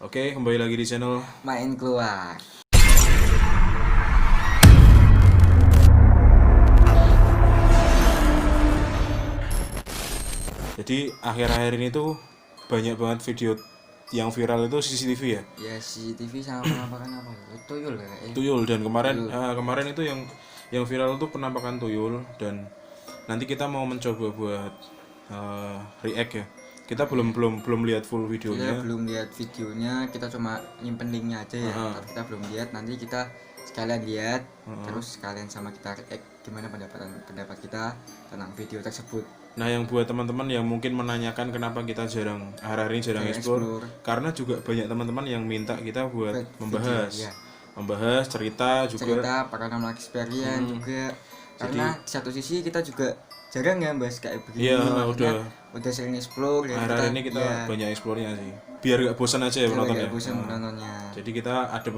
Oke, kembali lagi di channel Main Keluar. Jadi akhir-akhir ini tuh banyak banget video yang viral itu CCTV ya. Ya CCTV sama penampakan apa? Tuyul kayak. Tuyul dan kemarin Tuyul. kemarin itu yang viral itu penampakan tuyul dan nanti kita mau mencoba buat react ya. Kita belum Ya. belum belum lihat full Kita videonya. belum lihat videonya, kita cuma nyimpen linknya aja ya. Tapi kita belum lihat. Nanti kita sekalian lihat, terus sekalian sama kita react gimana pendapat kita tentang video tersebut. Nah, yang buat teman-teman yang mungkin menanyakan kenapa kita hari-hari ini jarang Jarang explore, explore. karena juga banyak teman-teman yang minta kita buat Buat video, membahas, ya. membahas cerita juga. Cerita paranormal experience juga. Jadi Karena di satu sisi kita juga jarang ya bahas kayak iya, begini, maksudnya udah sering explore dan akhir-akhir ini kita ya, banyak explore-nya sih. Biar gak bosan aja ya biar penonton gak ya. bosan Nah, menontonnya. jadi kita ada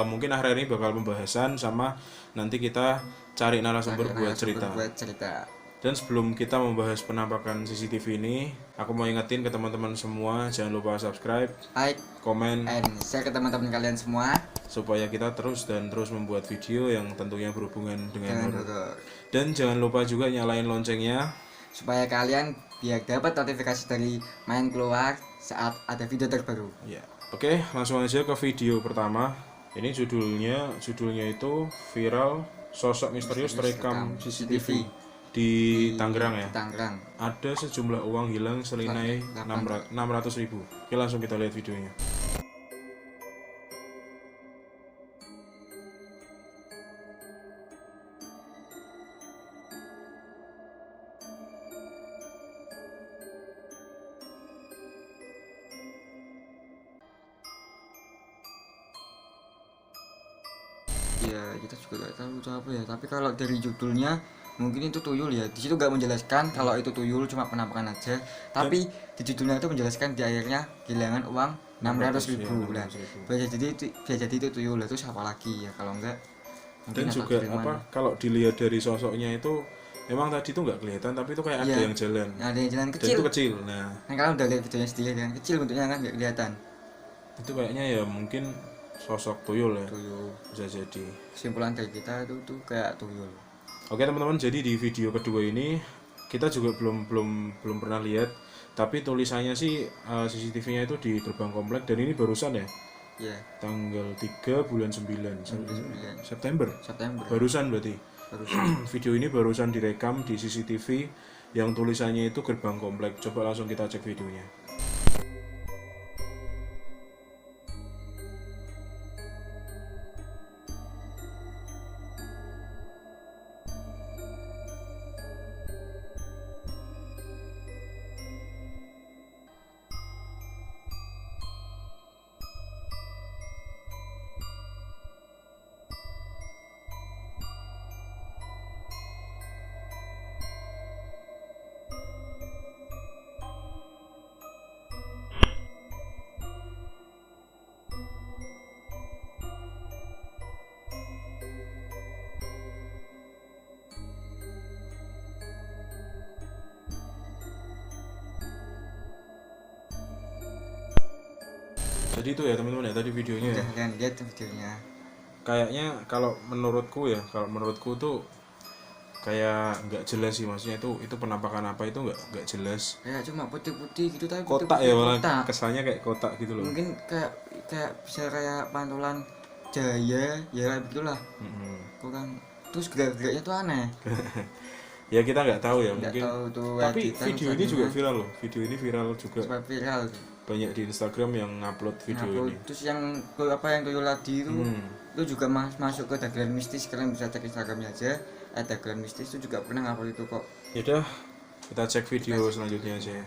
mungkin akhir ini bakal pembahasan sama nanti kita cari narasumber buat cerita. Buat cerita. Dan sebelum kita membahas penampakan CCTV ini, aku mau ingetin ke teman-teman semua jangan lupa subscribe, Like komen, and share ke teman-teman kalian semua. supaya kita terus membuat video yang tentunya berhubungan dengan Jangan horor. horor. Dan jangan lupa juga nyalain loncengnya Supaya kalian biar dapat notifikasi dari Main Keluar saat ada video terbaru. ya. Oke, langsung aja ke video pertama. Ini judulnya itu viral sosok misterius terekam CCTV di Tangerang ya. Di Tangerang. Ada sejumlah uang hilang senilai 600.000. Oke, langsung kita lihat videonya. Ya kita juga nggak tahu itu apa ya. Tapi kalau dari judulnya mungkin itu tuyul ya. Di situ nggak menjelaskan kalau itu tuyul, cuma penampakan aja. Tapi di judulnya itu menjelaskan di akhirnya kehilangan uang 600.000 lah. Bisa jadi itu tuyul, itu siapa lagi ya kalau enggak. Dan juga kalau dilihat dari sosoknya itu memang tadi tuh nggak kelihatan, tapi itu kayak ada yang jalan. Ada yang jalan Dan kecil. itu kecil. Nah, Kalau udah lihat videonya sendiri kan kecil bentuknya kan nggak kelihatan. itu kayaknya ya mungkin sosok tuyul ya. Tuyul. Bisa jadi. Kesimpulan dari kita itu tuh kayak tuyul. Oke teman-teman, jadi di video kedua ini kita juga belum pernah lihat, tapi tulisannya sih CCTV-nya itu di gerbang komplek dan ini barusan ya. Ya. Tanggal 3 bulan 9 September. Barusan berarti. Video ini barusan direkam di CCTV yang tulisannya itu gerbang komplek. Coba langsung kita cek videonya. Jadi itu ya teman-teman ya tadi videonya ya. Udah lihat videonya. Kayaknya kalau menurutku tuh kayak nggak jelas sih, maksudnya itu penampakan apa itu nggak jelas. Kayak cuma putih-putih gitu tapi Kotak ya malah, kesannya kayak kotak gitu loh. Mungkin kayak bisa kayak pantulan cahaya ya kayak begitulah. Kok kan terus gerak-geraknya tuh aneh. Ya kita nggak tahu ya, Nggak mungkin. tahu tuh Tapi editan video ini juga viral loh. Video ini viral juga. sempat viral. Banyak di Instagram yang ngupload video ini. Terus yang tuyul tadi itu juga masuk ke dagelan mistis. Kalian bisa cek Instagramnya aja. Dagelan mistis itu juga pernah ngupload itu kok. Yaudah, kita cek video selanjutnya aja ya.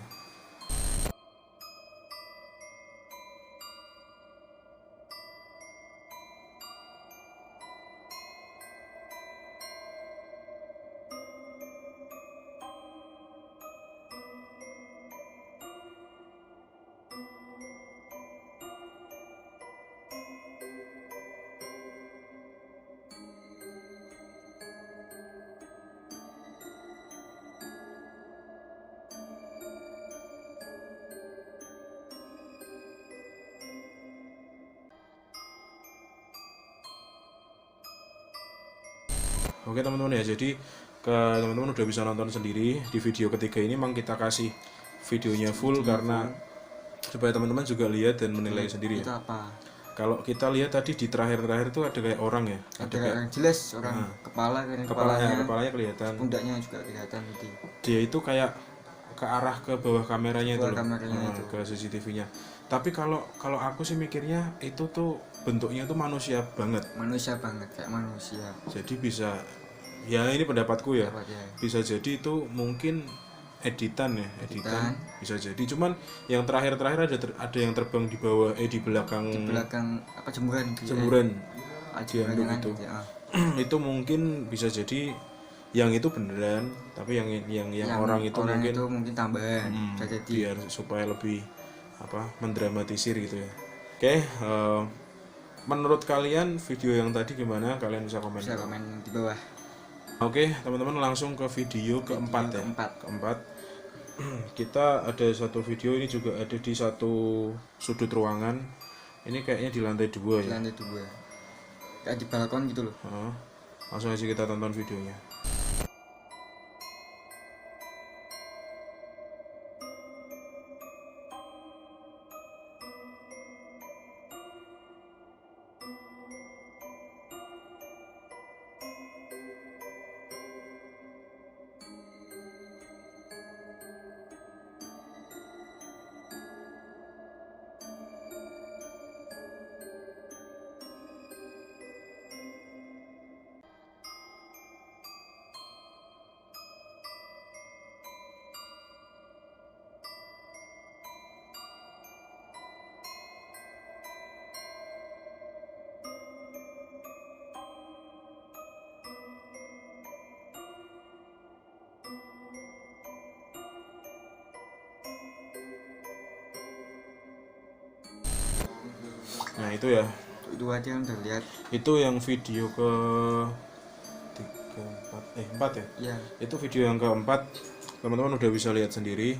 Oke teman-teman ya, jadi ke teman-teman udah bisa nonton sendiri di video ketiga ini. Memang kita kasih videonya full karena supaya teman-teman juga lihat dan menilai sendiri itu ya. apa. Kalau kita lihat tadi di terakhir-terakhir tuh ada kayak orang ya, Ada kayak orang jelas orang, kepalanya kelihatan, pundaknya juga kelihatan gitu. Dia itu kayak ke arah ke bawah kameranya itu loh, itu. ke CCTV-nya. Tapi kalau aku sih mikirnya itu tuh bentuknya tuh manusia banget Kayak manusia. Jadi bisa, ya ini pendapatku ya, bisa jadi itu mungkin editan bisa jadi. Cuman yang terakhir ada yang terbang di bawah di belakang apa jemuran dianduk itu itu mungkin bisa jadi yang itu beneran, tapi yang orang itu mungkin tambahan jadi biar supaya lebih mendramatisir gitu ya. Oke, menurut kalian video yang tadi gimana? Kalian bisa komen di bawah. Oke, teman-teman langsung ke video keempat. Kita ada satu video, ini juga ada di satu sudut ruangan. Ini kayaknya di lantai 2 ya. Lantai 2. Kayak di balkon gitu loh. Langsung aja kita tonton videonya. Nah itu ya, itu aja yang terlihat. Itu yang video ke 4 ya? Iya. Itu video yang keempat, teman-teman udah bisa lihat sendiri.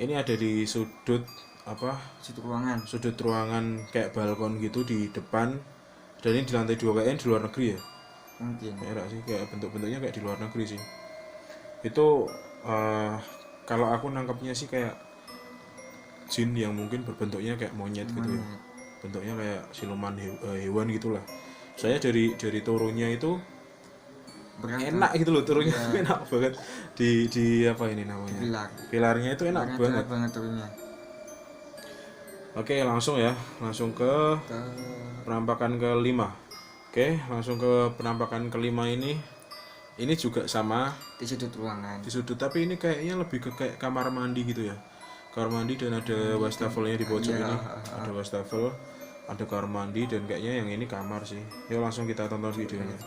Ini ada di sudut ruangan kayak balkon gitu di depan. Dan ini di lantai 2, kayaknya di luar negeri ya? Mungkin ya sih, kayak bentuknya kayak di luar negeri sih. Itu kalau aku nangkapnya sih kayak jin yang mungkin berbentuknya kayak monyet gitu ya. Bentuknya kayak siluman hewan gitulah. Saya dari turunnya itu enak gitu loh, turunnya enak banget di apa ini namanya, pilarnya itu enak banget turunnya. Oke, langsung ke penampakan kelima. Oke, langsung ke penampakan kelima ini juga sama di sudut ruangan, tapi ini kayaknya lebih ke kayak kamar mandi gitu ya. Kamar mandi dan ada wastafelnya di pojok ini. Ada wastafel, ada kamar mandi, dan kayaknya yang ini kamar sih. Yuk langsung kita tonton videonya.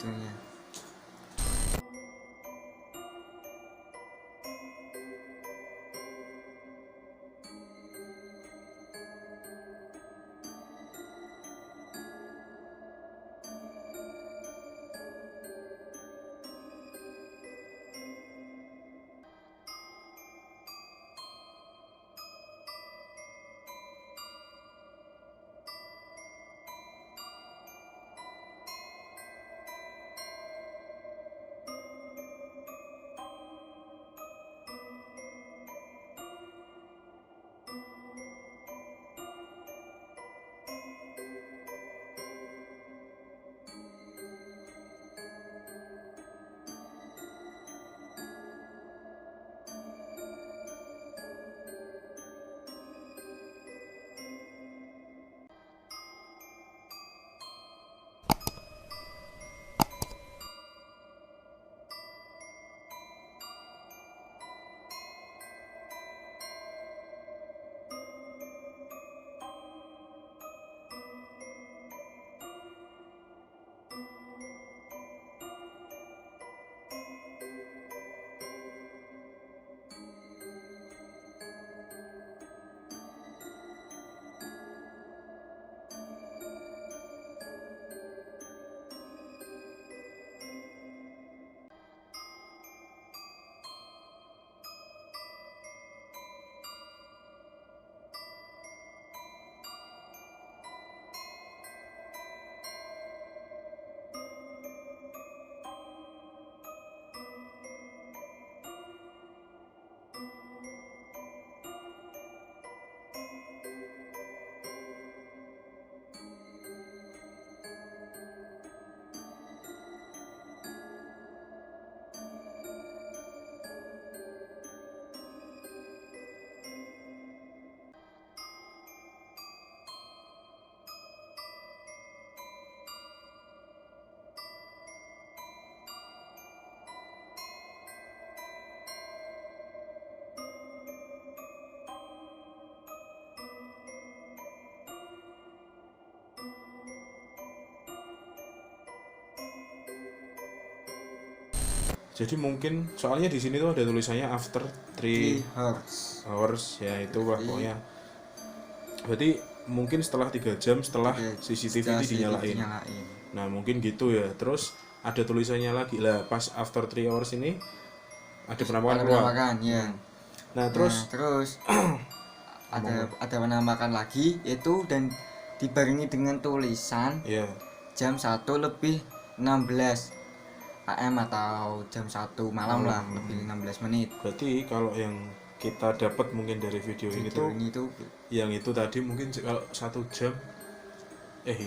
Jadi mungkin soalnya di sini tuh ada tulisannya after 3 hours ya itu lah pokoknya. Berarti mungkin setelah 3 jam setelah CCTV itu dinyalain. Nah mungkin gitu ya. Terus ada tulisannya lagi lah pas after 3 hours ini ada penampakan keluar. Ya. Nah terus ada penampakan lagi itu dan dibarengi dengan tulisan jam 1 lebih 16 AM atau jam 1 malam lah, lebih 16 menit. Berarti kalau yang kita dapat mungkin dari video ini tuh yang itu tadi mungkin kalau 1 jam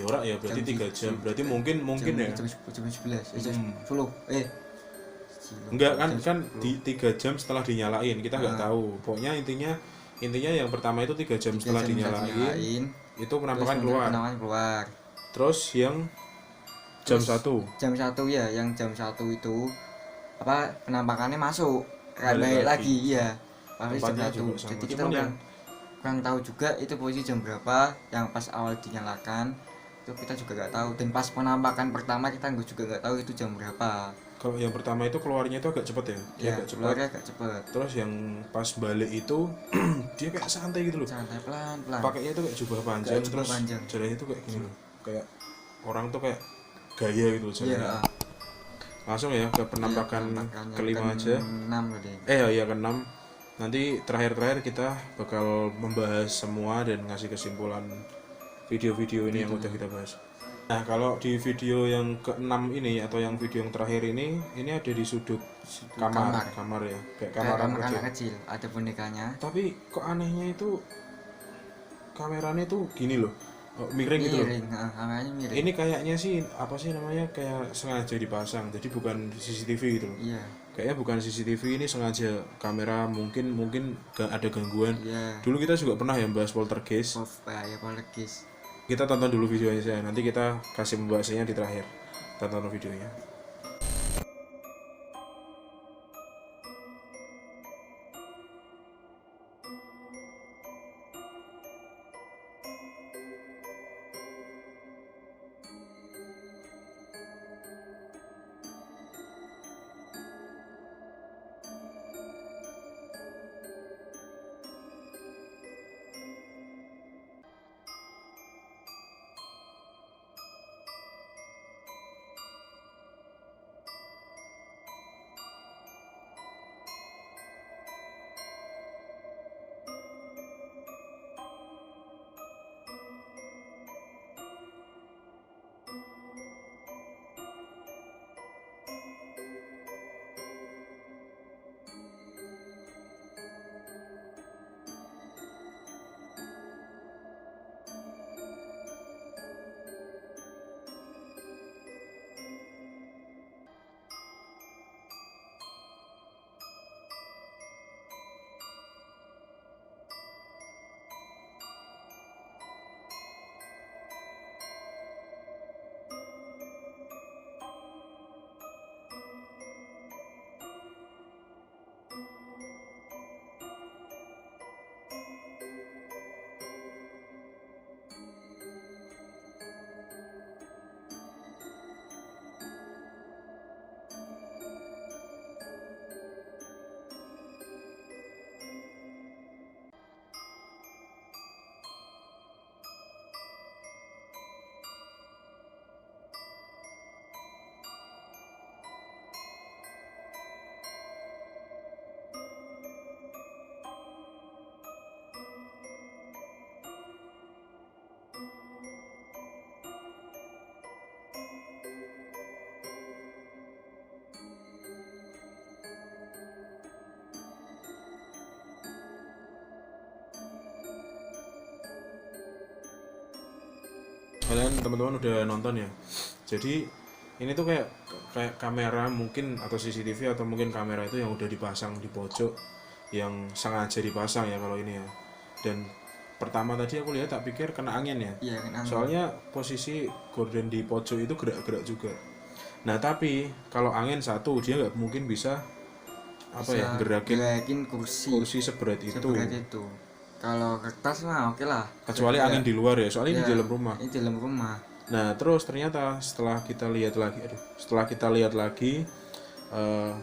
ora ya berarti 3 jam. Berarti mungkin ya jam 11 jam 10 enggak kan di 3 jam setelah dinyalain kita nggak tahu. Pokoknya intinya yang pertama itu 3 jam setelah dinyalain itu penampakan keluar. Terus yang jam 1 ya, yang jam 1 itu apa penampakannya masuk balik lagi ya. Jam 1. Jadi kita kurang tahu juga itu posisi jam berapa yang pas awal dinyalakan. Itu kita juga nggak tahu, dan pas penampakan pertama kita juga nggak tahu itu jam berapa. Kalau yang pertama itu keluarnya itu agak cepet ya, agak cepet. Terus yang pas balik itu dia kayak santai gitu loh, santai pelan-pelan. Pakainya itu kayak jubah panjang, terus jalannya itu kayak gini loh, kayak orang tuh kayak gaya gitu loh jalannya. Langsung ya ke penampakan kelima aja. Ke-6. Nanti terakhir kita bakal membahas semua dan ngasih kesimpulan video-video ini yang udah kita bahas. Nah kalau di video yang ke-6 ini atau yang video yang terakhir ini ada di sudut kamar ya, kayak kamar anak kecil, ada bonekanya. Tapi kok anehnya itu kameranya itu gini loh, miring gitu loh. Kameranya miring. Ini kayaknya sih apa sih namanya, kayak sengaja dipasang, jadi bukan CCTV gitu loh. Iya. Kayaknya bukan CCTV, ini sengaja kamera, mungkin gak ada gangguan. Dulu kita juga pernah ya bahas poltergeist. Poltergeist. Kita tonton dulu videonya saja, nanti kita kasih pembahasannya di terakhir. Tonton videonya. Kalian teman-teman udah nonton ya. Jadi ini tuh kayak kamera mungkin, atau CCTV, atau mungkin kamera itu yang udah dipasang di pojok, yang sengaja dipasang ya kalau ini ya. Dan pertama tadi aku lihat tak pikir kena angin ya. Iya, kena angin. Soalnya posisi gorden di pojok itu gerak-gerak juga. Nah tapi kalau angin satu, dia nggak mungkin bisa gerakin kursi seberat itu. Kalau kertas mah oke lah. Kecuali angin di luar ya, soalnya ini di dalam rumah. Ini dalam rumah. Nah terus ternyata setelah kita lihat lagi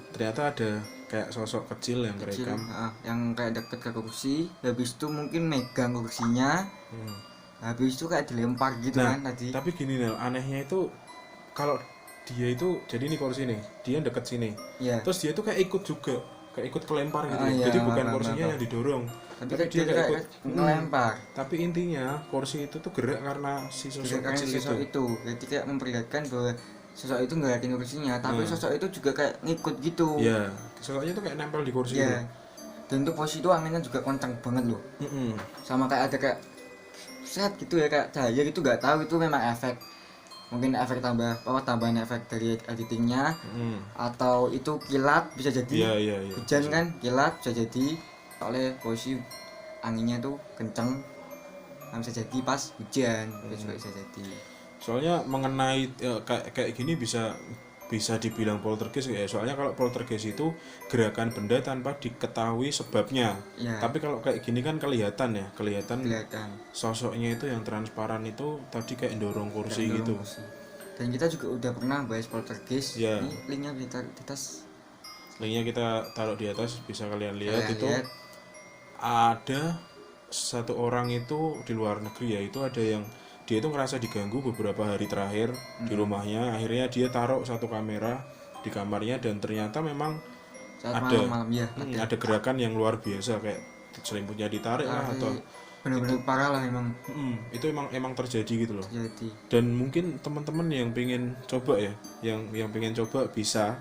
ternyata ada kayak sosok kecil yang kerekam, yang kayak deket ke kursi, habis itu mungkin megang kursinya, habis itu kayak dilempar gitu kan tadi. Tapi gini Nel, anehnya itu kalau dia itu jadi ini kursi nih, dia deket sini, terus dia itu kayak ikut juga, kayak ikut kelempar gitu. Jadi bukan kursinya yang didorong, tapi dia kayak ikut ngelempar. Tapi intinya kursi itu tuh gerak karena si sosok kecil itu. Jadi kayak memperlihatkan bahwa sosok itu nggak yakin kursinya, tapi sosok itu juga kayak ngikut gitu. Iya, sosoknya tuh kayak nempel di kursi itu. Dan itu posisi itu anginnya juga kencang banget loh. Sama kayak ada kayak set gitu ya, kayak cahaya gitu, nggak tahu itu memang efek, mungkin efek tambahan efek dari editingnya, atau itu kilat bisa jadi. Hujan kan kilat bisa jadi oleh posisi anginnya tuh kenceng, bisa jadi pas hujan juga bisa jadi. Soalnya mengenai kayak gini bisa dibilang poltergeist ya. Soalnya kalau poltergeist itu gerakan benda tanpa diketahui sebabnya. Tapi kalau kayak gini kan kelihatan sosoknya itu yang transparan itu tadi kayak dorong kursi gitu. Dan kita juga udah pernah bahas poltergeist. Ini linknya kita taruh di atas, bisa kalian lihat. Ada satu orang itu di luar negeri ya, itu ada yang dia itu ngerasa diganggu beberapa hari terakhir di rumahnya. Akhirnya dia taruh satu kamera di kamarnya, dan ternyata memang ada gerakan yang luar biasa, kayak selimutnya ditarik lah, atau benar-benar parah lah emang. Itu emang terjadi gitu loh. Dan mungkin teman-teman yang pengen coba ya, yang pengen coba bisa.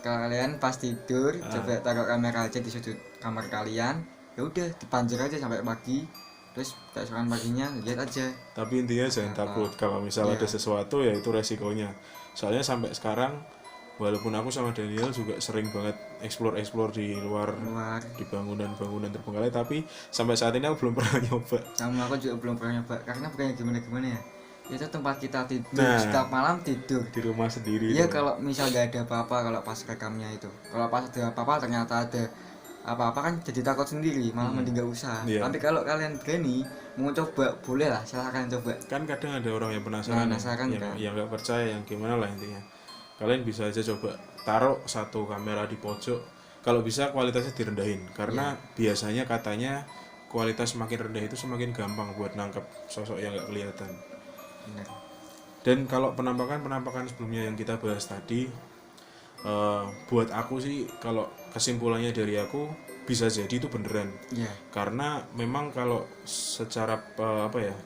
Kalian pas tidur coba taruh kamera aja di sudut kamar kalian, ya udah dipanjer aja sampai pagi, terus keesokan paginya lihat aja. Tapi intinya jangan takut kalau misalnya ada sesuatu, ya itu resikonya. Soalnya sampai sekarang walaupun aku sama Daniel juga sering banget explore di luar di bangunan terbengkalai, tapi sampai saat ini aku belum pernah nyoba. Sama aku juga belum pernah nyoba, karena bukannya gimana ya, itu tempat kita tidur, setiap malam tidur di rumah sendiri. Iya, kalau misal gak ada apa-apa, kalau pas rekamnya itu, kalau pas ada apa-apa ternyata ada apa-apa kan jadi takut sendiri, malah mending gak usah. Tapi kalau kalian berani mau coba, boleh lah, silahkan coba. Kan kadang ada orang yang penasaran yang gak percaya, yang gimana lah intinya. Kalian bisa aja coba taruh satu kamera di pojok, kalau bisa kualitasnya direndahin, karena biasanya katanya kualitas semakin rendah itu semakin gampang buat nangkep sosok yang gak kelihatan. Benar. Dan kalau penampakan sebelumnya yang kita bahas tadi, buat aku sih, kalau kesimpulannya dari aku, bisa jadi itu beneran. Karena memang kalau secara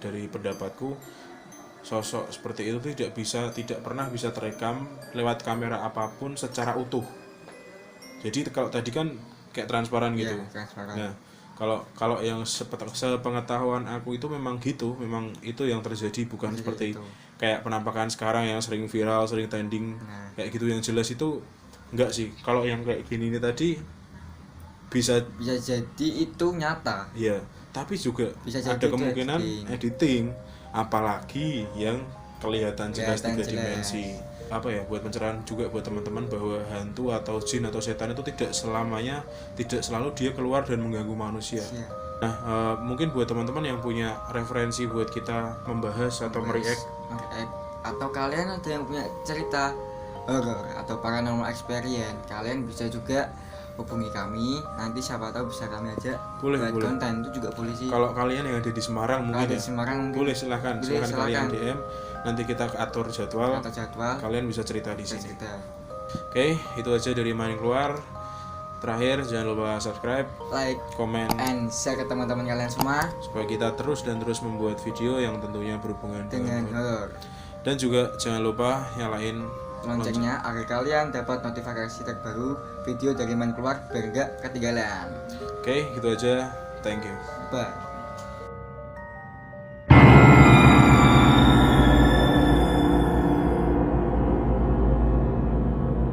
dari pendapatku, sosok seperti itu tidak pernah bisa terekam lewat kamera apapun secara utuh. Jadi kalau tadi kan kayak transparan gitu. Nah, kalau yang sepengetahuan aku itu memang gitu, memang itu yang terjadi, bukan seperti itu. Kayak penampakan sekarang yang sering viral, sering trending, kayak gitu yang jelas itu enggak sih. Kalau yang kayak gini ini tadi bisa jadi itu nyata. Iya, tapi juga ada kemungkinan editing, apalagi yang kelihatan jelas 3 dimensi. Buat pencerahan juga buat teman-teman bahwa hantu atau jin atau setan itu tidak selalu dia keluar dan mengganggu manusia. Nah, mungkin buat teman-teman yang punya referensi buat kita membahas atau mereact, atau kalian ada yang punya cerita horror atau paranormal experience, kalian bisa juga hubungi kami, nanti siapa tahu bisa kami ajak buat konten. Itu juga boleh sih. Kalau kalian yang ada di Semarang mungkin boleh, silahkan kalian DM, nanti kita atur jadwal. Kalian bisa cerita di sini. Oke, itu aja dari Maning Keluar. Terakhir, jangan lupa subscribe, like, komen, and share ke teman-teman kalian semua, supaya kita terus membuat video yang tentunya berhubungan dengan horor. Dan juga jangan lupa nyalain loncengnya agar kalian dapat notifikasi terbaru video dari Maning Keluar biar gak ketinggalan. Oke, gitu aja. Thank you. Bye.